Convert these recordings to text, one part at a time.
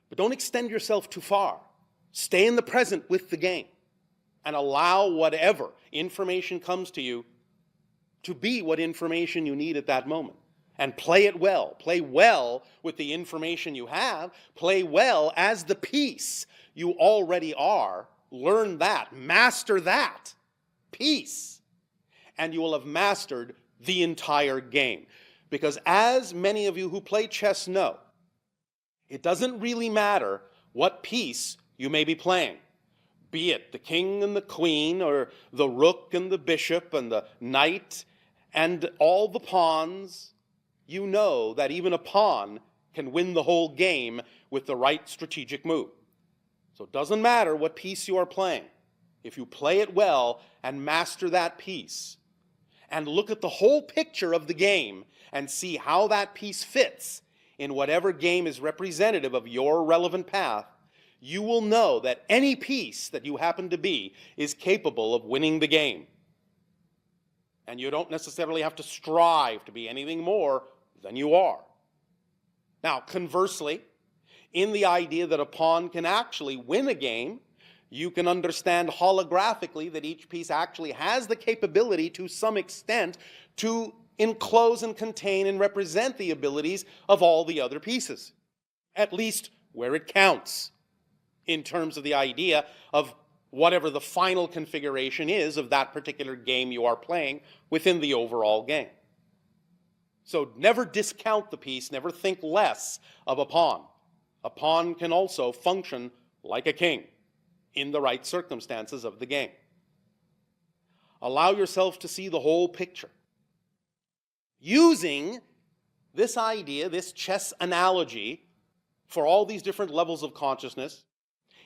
But don't extend yourself too far. Stay in the present with the game and allow whatever information comes to you to be what information you need at that moment. And play it well. Play well with the information you have. Play well as the piece you already are. Learn that. Master that piece. And you will have mastered the entire game. Because as many of you who play chess know, it doesn't really matter what piece you may be playing. Be it the king and the queen, or the rook and the bishop and the knight and all the pawns. You know that even a pawn can win the whole game with the right strategic move. So it doesn't matter what piece you are playing. If you play it well and master that piece, and look at the whole picture of the game and see how that piece fits in whatever game is representative of your relevant path, you will know that any piece that you happen to be is capable of winning the game. And you don't necessarily have to strive to be anything more than you are. Now, conversely, in the idea that a pawn can actually win a game, you can understand holographically that each piece actually has the capability to some extent to enclose and contain and represent the abilities of all the other pieces, at least where it counts, in terms of the idea of whatever the final configuration is of that particular game you are playing within the overall game. So never discount the piece, never think less of a pawn. A pawn can also function like a king in the right circumstances of the game. Allow yourself to see the whole picture. Using this idea, this chess analogy, for all these different levels of consciousness,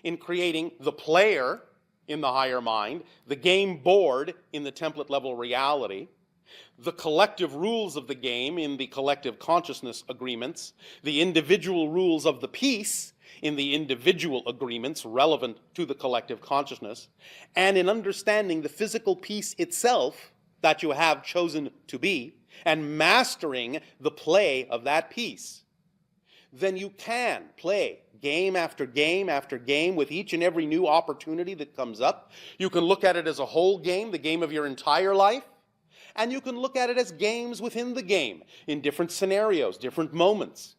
in creating the player in the higher mind, the game board in the template level reality, the collective rules of the game in the collective consciousness agreements, the individual rules of the piece in the individual agreements relevant to the collective consciousness, and in understanding the physical piece itself that you have chosen to be, and mastering the play of that piece, then you can play game after game after game with each and every new opportunity that comes up. You can look at it as a whole game, the game of your entire life, and you can look at it as games within the game, in different scenarios, different moments,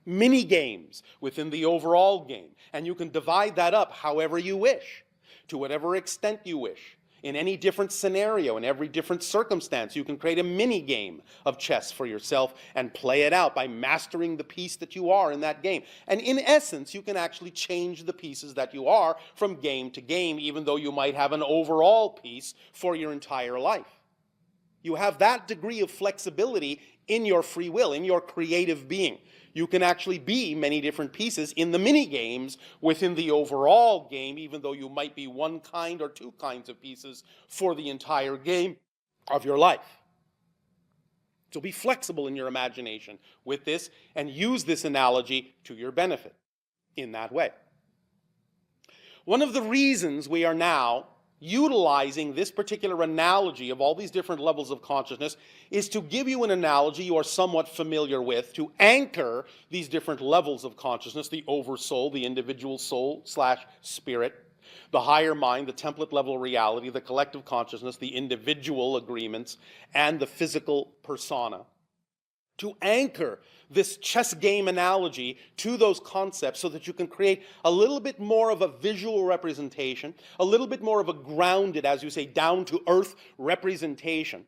mini games within the overall game. And you can divide that up however you wish, to whatever extent you wish. In any different scenario, in every different circumstance, you can create a mini game of chess for yourself and play it out by mastering the piece that you are in that game. And in essence, you can actually change the pieces that you are from game to game, even though you might have an overall piece for your entire life. You have that degree of flexibility in your free will, in your creative being. You can actually be many different pieces in the mini games within the overall game, even though you might be one kind or two kinds of pieces for the entire game of your life. So be flexible in your imagination with this and use this analogy to your benefit in that way. One of the reasons we are now utilizing this particular analogy of all these different levels of consciousness is to give you an analogy you are somewhat familiar with, to anchor these different levels of consciousness, the oversoul, the individual soul / spirit, the higher mind, the template level reality, the collective consciousness, the individual agreements, and the physical persona. To anchor this chess game analogy to those concepts so that you can create a little bit more of a visual representation, a little bit more of a grounded, as you say, down-to-earth representation.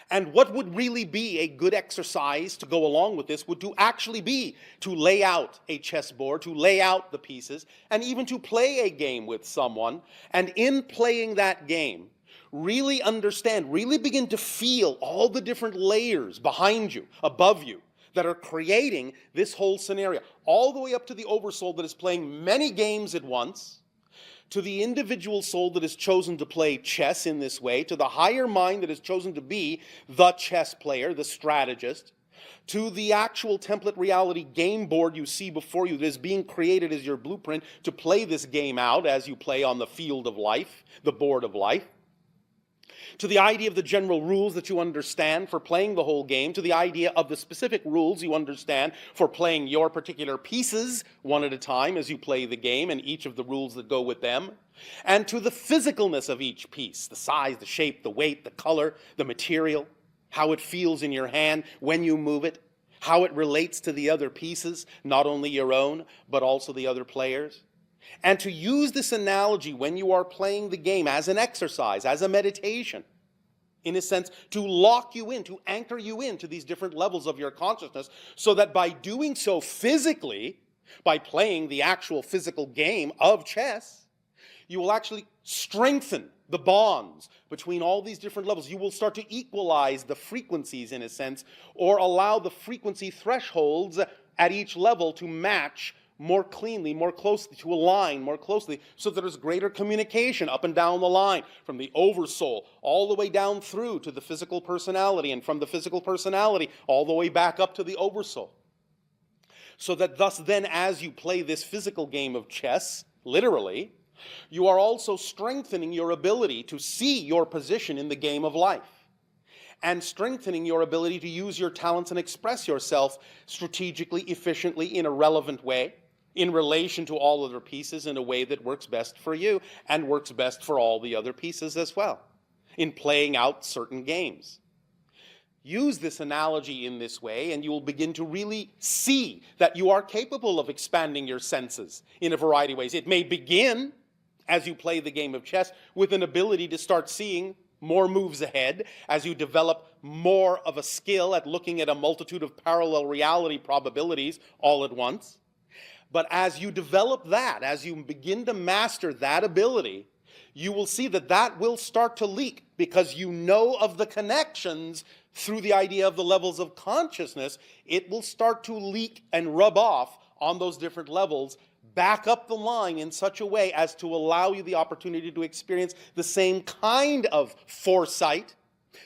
And what would really be a good exercise to go along with this would to actually be to lay out a chessboard, to lay out the pieces, and even to play a game with someone, and in playing that game, really understand, really begin to feel all the different layers behind you, above you, that are creating this whole scenario, all the way up to the oversoul that is playing many games at once, to the individual soul that has chosen to play chess in this way, to the higher mind that has chosen to be the chess player, the strategist, to the actual template reality game board you see before you that is being created as your blueprint to play this game out as you play on the field of life, the board of life. to the idea of the general rules that you understand for playing the whole game, to the idea of the specific rules you understand for playing your particular pieces one at a time as you play the game and each of the rules that go with them, and to the physicalness of each piece, the size, the shape, the weight, the color, the material, how it feels in your hand when you move it, how it relates to the other pieces, not only your own, but also the other players. And to use this analogy when you are playing the game as an exercise, as a meditation, in a sense, to lock you in, to anchor you into these different levels of your consciousness, so that by doing so physically, by playing the actual physical game of chess, you will actually strengthen the bonds between all these different levels. You will start to equalize the frequencies, in a sense, or allow the frequency thresholds at each level to match more cleanly, more closely, to align more closely, so that there's greater communication up and down the line, from the oversoul all the way down through to the physical personality, and from the physical personality all the way back up to the oversoul. So that thus then, as you play this physical game of chess, literally, you are also strengthening your ability to see your position in the game of life, and strengthening your ability to use your talents and express yourself strategically, efficiently, in a relevant way, in relation to all other pieces, in a way that works best for you and works best for all the other pieces as well, in playing out certain games. Use this analogy in this way, and you will begin to really see that you are capable of expanding your senses in a variety of ways. It may begin, as you play the game of chess, with an ability to start seeing more moves ahead, as you develop more of a skill at looking at a multitude of parallel reality probabilities all at once. But as you develop that, as you begin to master that ability, you will see that that will start to leak, because you know of the connections through the idea of the levels of consciousness. It will start to leak and rub off on those different levels, back up the line in such a way as to allow you the opportunity to experience the same kind of foresight,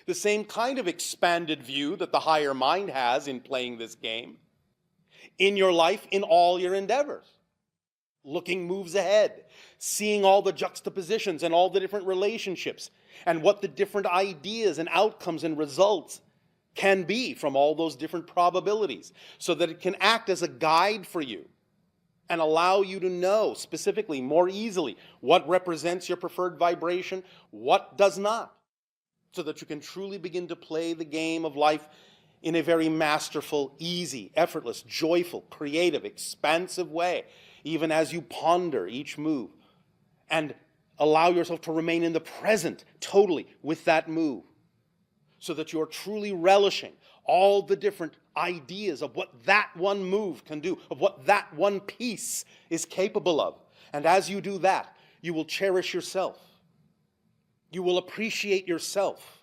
the same kind of expanded view that the higher mind has in playing this game, in your life, in all your endeavors. Looking moves ahead, seeing all the juxtapositions and all the different relationships, and what the different ideas and outcomes and results can be from all those different probabilities, so that it can act as a guide for you and allow you to know specifically, more easily, what represents your preferred vibration, what does not, so that you can truly begin to play the game of life in a very masterful, easy, effortless, joyful, creative, expansive way, even as you ponder each move, and allow yourself to remain in the present totally with that move, so that you're truly relishing all the different ideas of what that one move can do, of what that one piece is capable of. And as you do that, you will cherish yourself. You will appreciate yourself.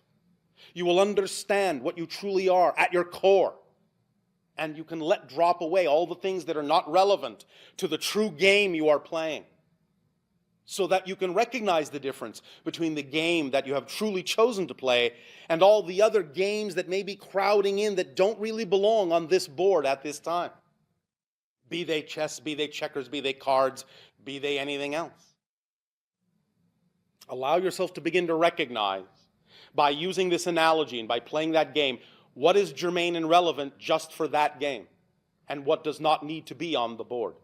You will understand what you truly are at your core. And you can let drop away all the things that are not relevant to the true game you are playing, so that you can recognize the difference between the game that you have truly chosen to play and all the other games that may be crowding in that don't really belong on this board at this time. Be they chess, be they checkers, be they cards, be they anything else. Allow yourself to begin to recognize, by using this analogy and by playing that game, what is germane and relevant just for that game, and what does not need to be on the board.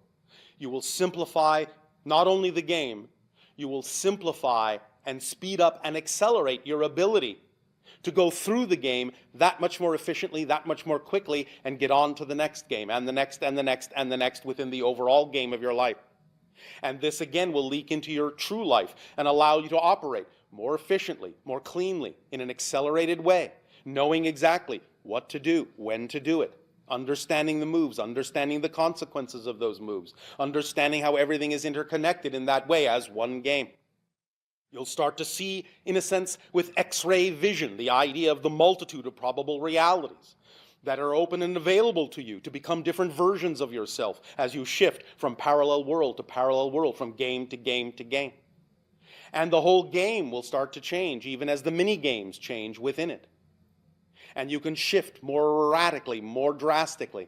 You will simplify not only the game, you will simplify and speed up and accelerate your ability to go through the game that much more efficiently, that much more quickly, and get on to the next game, and the next, and the next, and the next within the overall game of your life. And this again will leak into your true life and allow you to operate more efficiently, more cleanly, in an accelerated way, knowing exactly what to do, when to do it, understanding the moves, understanding the consequences of those moves, understanding how everything is interconnected in that way as one game. You'll start to see, in a sense, with X-ray vision, the idea of the multitude of probable realities that are open and available to you to become different versions of yourself as you shift from parallel world to parallel world, from game to game to game. And the whole game will start to change, even as the mini-games change within it. And you can shift more radically, more drastically,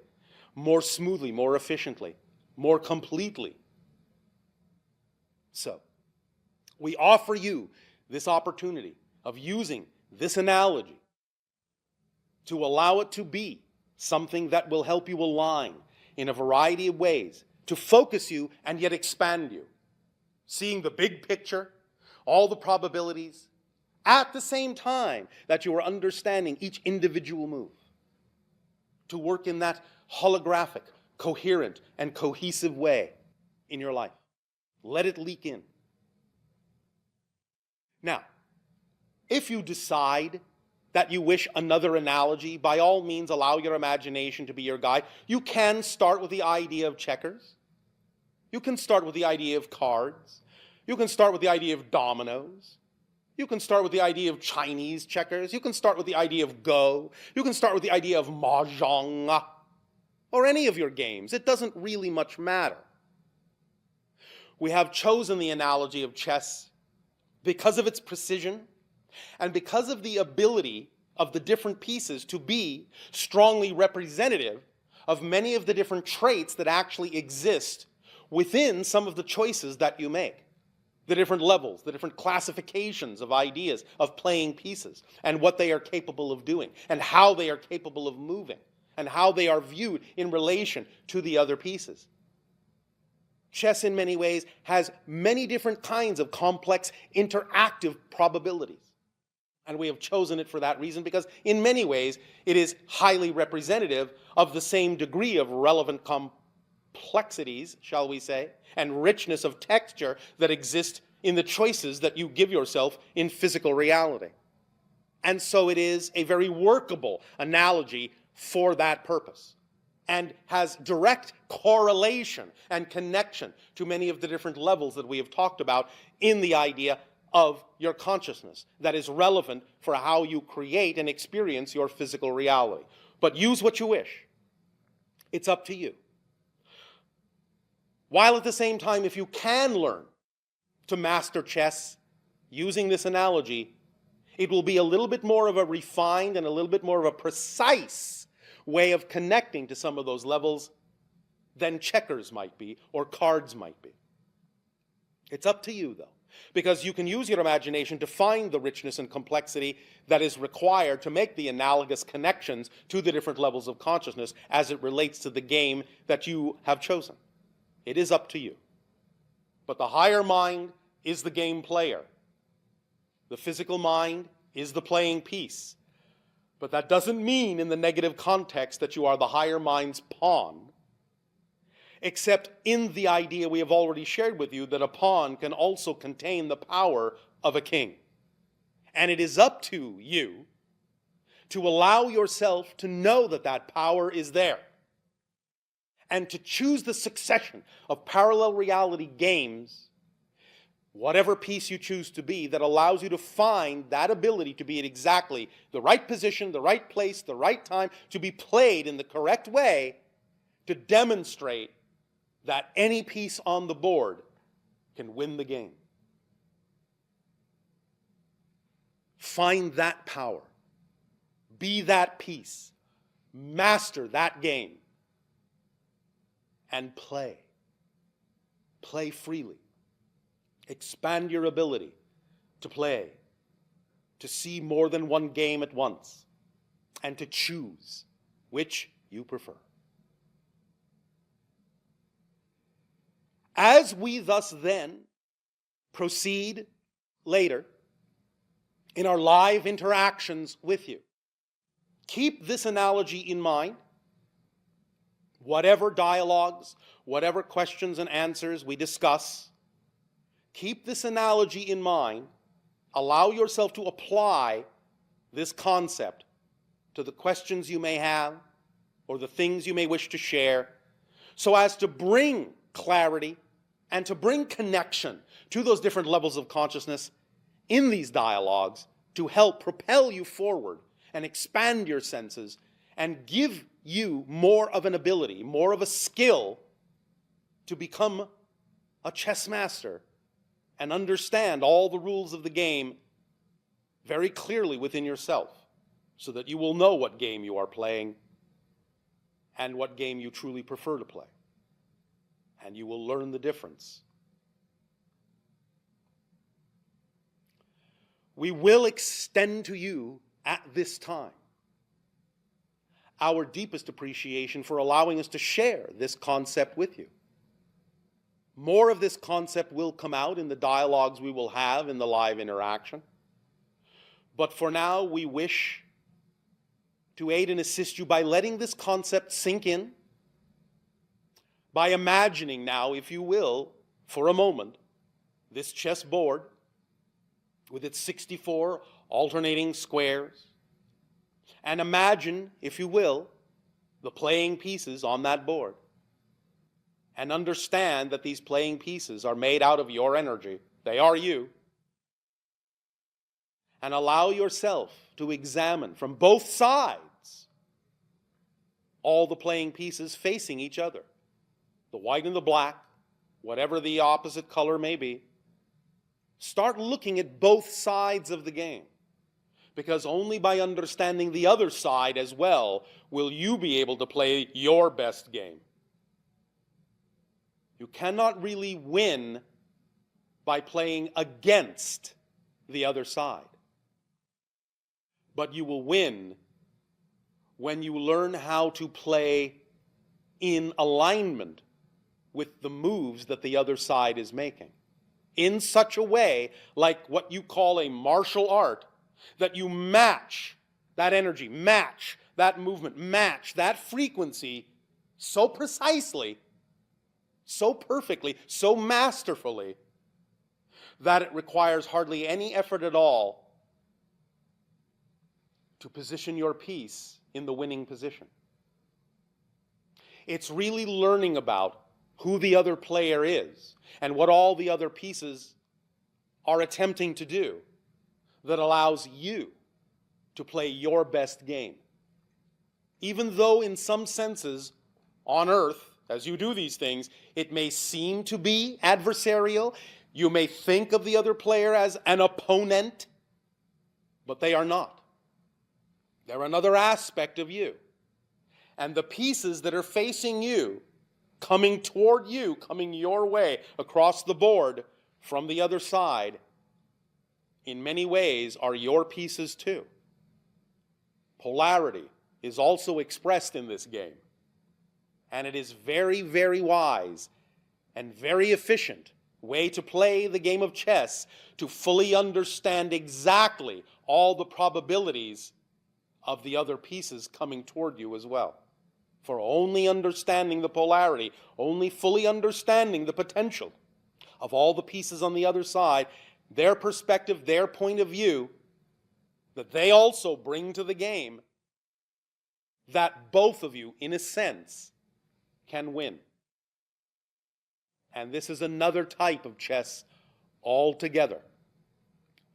more smoothly, more efficiently, more completely. So, we offer you this opportunity of using this analogy to allow it to be something that will help you align in a variety of ways, to focus you and yet expand you, seeing the big picture, all the probabilities, at the same time that you are understanding each individual move, to work in that holographic, coherent, and cohesive way in your life. Let it leak in. Now, if you decide that you wish another analogy, by all means allow your imagination to be your guide. You can start with the idea of checkers. You can start with the idea of cards. You can start with the idea of dominoes. You can start with the idea of Chinese checkers. You can start with the idea of Go. You can start with the idea of Mahjong, or any of your games. It doesn't really much matter. We have chosen the analogy of chess because of its precision and because of the ability of the different pieces to be strongly representative of many of the different traits that actually exist within some of the choices that you make. The different levels, the different classifications of ideas, of playing pieces, and what they are capable of doing, and how they are capable of moving, and how they are viewed in relation to the other pieces. Chess, in many ways, has many different kinds of complex interactive probabilities. And we have chosen it for that reason because, in many ways, it is highly representative of the same degree of relevant complexities, shall we say, and richness of texture that exist in the choices that you give yourself in physical reality. And so it is a very workable analogy for that purpose, and has direct correlation and connection to many of the different levels that we have talked about in the idea of your consciousness that is relevant for how you create and experience your physical reality. But use what you wish. It's up to you. While at the same time, if you can learn to master chess using this analogy, it will be a little bit more of a refined and a little bit more of a precise way of connecting to some of those levels than checkers might be or cards might be. It's up to you, though, because you can use your imagination to find the richness and complexity that is required to make the analogous connections to the different levels of consciousness as it relates to the game that you have chosen. It is up to you. But the higher mind is the game player. The physical mind is the playing piece. But that doesn't mean in the negative context that you are the higher mind's pawn, except in the idea we have already shared with you that a pawn can also contain the power of a king. And it is up to you to allow yourself to know that that power is there, and to choose the succession of parallel reality games, whatever piece you choose to be, that allows you to find that ability to be at exactly the right position, the right place, the right time, to be played in the correct way, to demonstrate that any piece on the board can win the game. Find that power. Be that piece. Master that game. And play. Play freely. Expand your ability to play, to see more than one game at once, and to choose which you prefer. As we thus then proceed later in our live interactions with you, keep this analogy in mind. Whatever dialogues, whatever questions and answers we discuss, keep this analogy in mind. Allow yourself to apply this concept to the questions you may have or the things you may wish to share, so as to bring clarity and to bring connection to those different levels of consciousness in these dialogues, to help propel you forward and expand your senses and give you more of an ability, more of a skill to become a chess master and understand all the rules of the game very clearly within yourself, so that you will know what game you are playing and what game you truly prefer to play. And you will learn the difference. we will extend to you at this time our deepest appreciation for allowing us to share this concept with you. More of this concept will come out in the dialogues we will have in the live interaction. But for now, we wish to aid and assist you by letting this concept sink in, by imagining now, if you will, for a moment, this chessboard with its 64 alternating squares, and imagine, if you will, the playing pieces on that board, and understand that these playing pieces are made out of your energy. They are you. And allow yourself to examine from both sides all the playing pieces facing each other, the white and the black, whatever the opposite color may be. Start looking at both sides of the game, because only by understanding the other side as well will you be able to play your best game. You cannot really win by playing against the other side, but you will win when you learn how to play in alignment with the moves that the other side is making, in such a way, like what you call a martial art, that you match that energy, match that movement, match that frequency so precisely, so perfectly, so masterfully, that it requires hardly any effort at all to position your piece in the winning position. It's really learning about who the other player is and what all the other pieces are attempting to do that allows you to play your best game. Even though in some senses on Earth, as you do these things, it may seem to be adversarial, you may think of the other player as an opponent, but they are not. They're another aspect of you. And the pieces that are facing you, coming toward you, coming your way across the board from the other side, in many ways are your pieces too. Polarity is also expressed in this game. And it is very, very wise and very efficient way to play the game of chess to fully understand exactly all the probabilities of the other pieces coming toward you as well. For only understanding the polarity, only fully understanding the potential of all the pieces on the other side, their perspective, their point of view, that they also bring to the game, that both of you, in a sense, can win. And this is another type of chess altogether.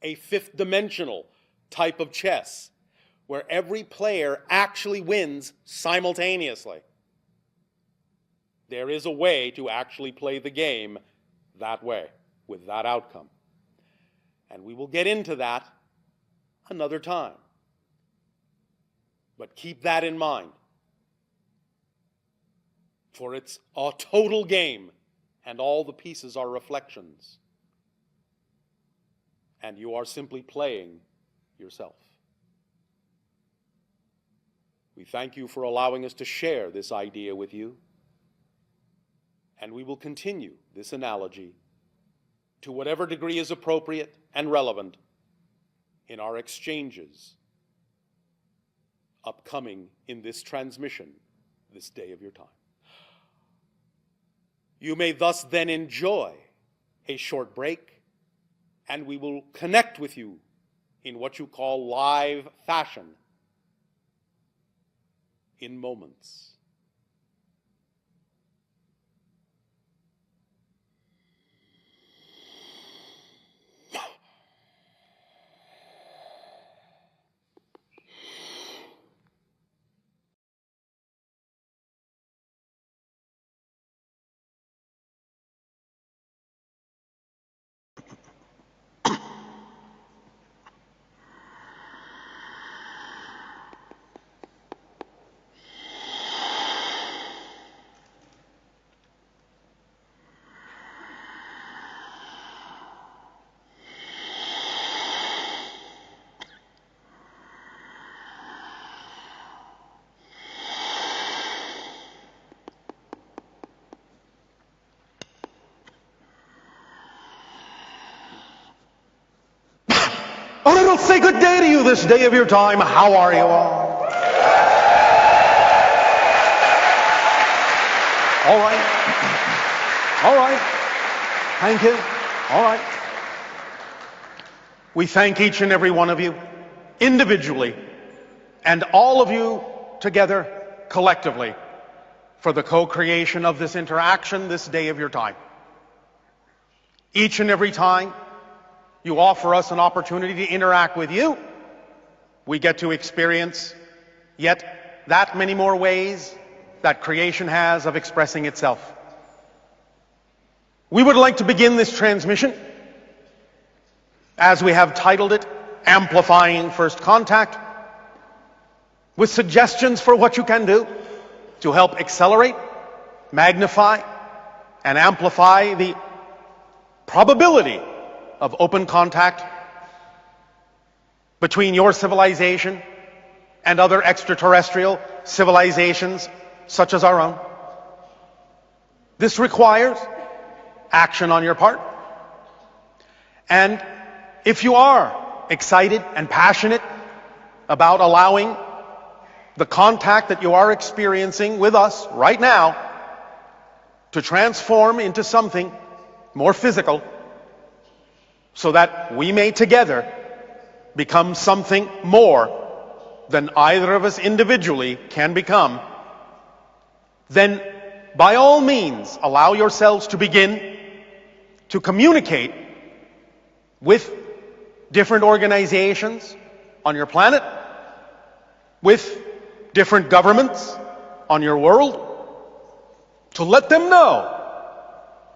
A fifth-dimensional type of chess, where every player actually wins simultaneously. There is a way to actually play the game that way, with that outcome. And we will get into that another time. But keep that in mind. For it's a total game, and all the pieces are reflections. And you are simply playing yourself. We thank you for allowing us to share this idea with you. And we will continue this analogy to whatever degree is appropriate and relevant in our exchanges upcoming in this transmission this day of your time. You may thus then enjoy a short break, and we will connect with you in what you call live fashion in moments. will say good day to you this day of your time. How are you all? All right. All right. Thank you. All right. We thank each and every one of you individually and all of you together collectively for the co-creation of this interaction this day of your time. Each and every time you offer us an opportunity to interact with you, we get to experience yet that many more ways that creation has of expressing itself. We would like to begin this transmission, as we have titled it, Amplifying First Contact, with suggestions for what you can do to help accelerate, magnify, and amplify the probability of open contact between your civilization and other extraterrestrial civilizations such as our own. This requires action on your part. And if you are excited and passionate about allowing the contact that you are experiencing with us right now to transform into something more physical, so that we may together become something more than either of us individually can become, then by all means allow yourselves to begin to communicate with different organizations on your planet, with different governments on your world, to let them know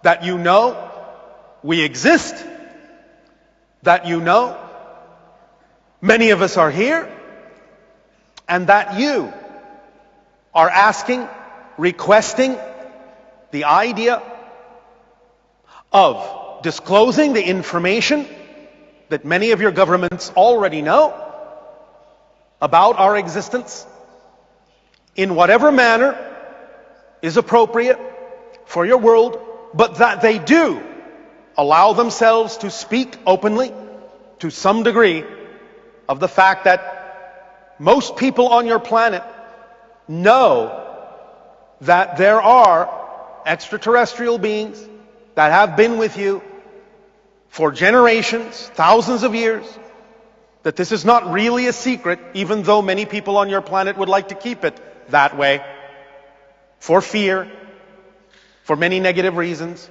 that you know we exist, that you know many of us are here, and that you are asking, requesting the idea of disclosing the information that many of your governments already know about our existence in whatever manner is appropriate for your world, but that they do allow themselves to speak openly to some degree of the fact that most people on your planet know that there are extraterrestrial beings that have been with you for generations, thousands of years, that this is not really a secret, even though many people on your planet would like to keep it that way, for fear, for many negative reasons.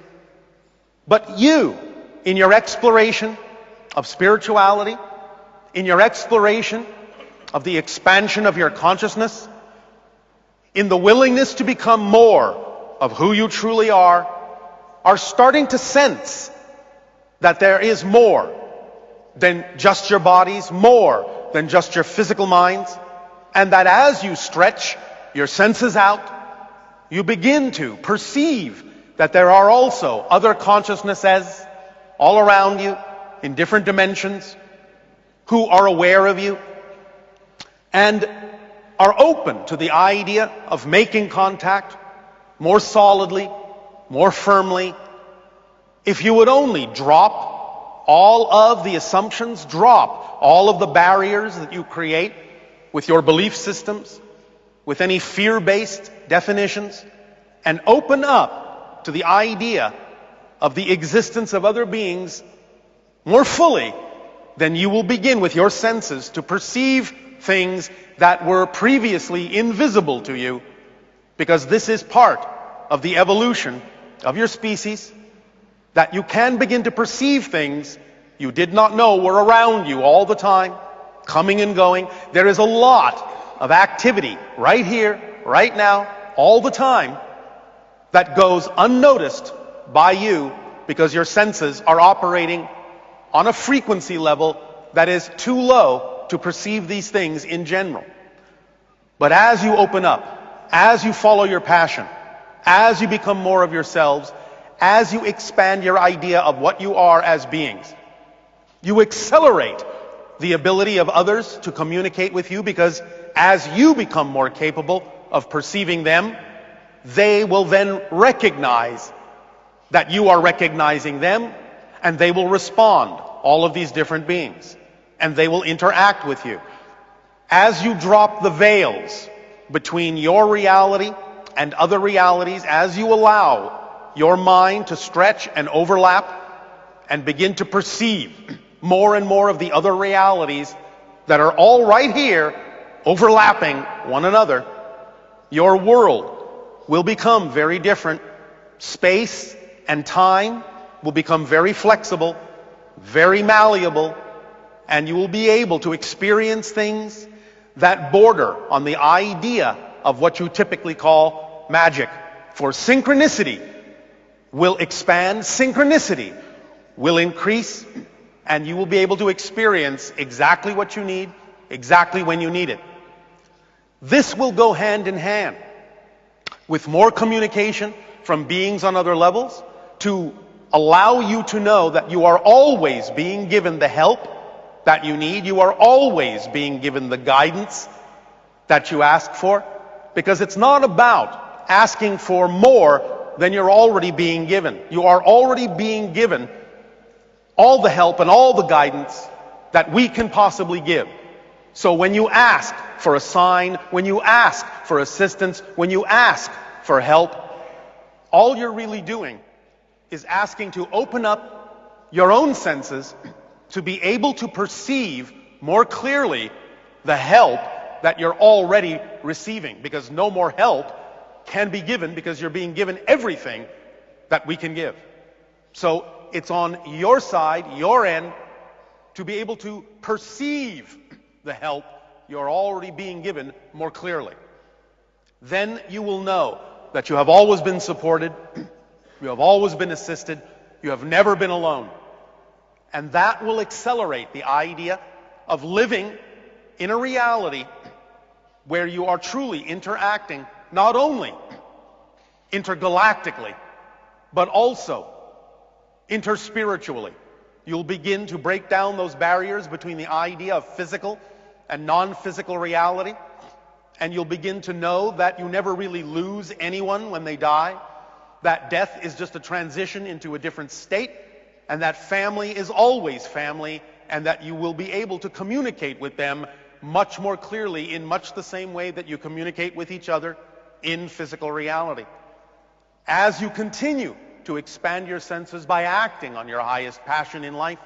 But you, in your exploration of spirituality, in your exploration of the expansion of your consciousness, in the willingness to become more of who you truly are starting to sense that there is more than just your bodies, more than just your physical minds, and that as you stretch your senses out, you begin to perceive that there are also other consciousnesses all around you in different dimensions who are aware of you and are open to the idea of making contact more solidly, more firmly, if you would only drop all of the assumptions, drop all of the barriers that you create with your belief systems, with any fear-based definitions, and open up to the idea of the existence of other beings more fully, then you will begin with your senses to perceive things that were previously invisible to you, because this is part of the evolution of your species, that you can begin to perceive things you did not know were around you all the time, coming and going. There is a lot of activity right here, right now, all the time, that goes unnoticed by you because your senses are operating on a frequency level that is too low to perceive these things in general. But as you open up, as you follow your passion, as you become more of yourselves, as you expand your idea of what you are as beings, you accelerate the ability of others to communicate with you, because as you become more capable of perceiving them, they will then recognize that you are recognizing them, and they will respond, all of these different beings. and they will interact with you. As you drop the veils between your reality and other realities, as you allow your mind to stretch and overlap and begin to perceive more and more of the other realities that are all right here, overlapping one another, your world will become very different. Space and time will become very flexible, very malleable, and you will be able to experience things that border on the idea of what you typically call magic. For synchronicity will expand, synchronicity will increase, and you will be able to experience exactly what you need, exactly when you need it. This will go hand in hand with more communication from beings on other levels to allow you to know that you are always being given the help that you need. You are always being given the guidance that you ask for, because it's not about asking for more than you're already being given. You are already being given all the help and all the guidance that we can possibly give. So when you ask for a sign, when you ask for assistance, when you ask for help, all you're really doing is asking to open up your own senses to be able to perceive more clearly the help that you're already receiving, because no more help can be given because you're being given everything that we can give. So it's on your side, your end, to be able to perceive the help you're already being given more clearly. Then you will know that you have always been supported, you have always been assisted, you have never been alone. And that will accelerate the idea of living in a reality where you are truly interacting not only intergalactically, but also interspiritually. You'll begin to break down those barriers between the idea of physical and non-physical reality, and you'll begin to know that you never really lose anyone when they die, that death is just a transition into a different state, and that family is always family, and that you will be able to communicate with them much more clearly in much the same way that you communicate with each other in physical reality. As you continue to expand your senses by acting on your highest passion in life,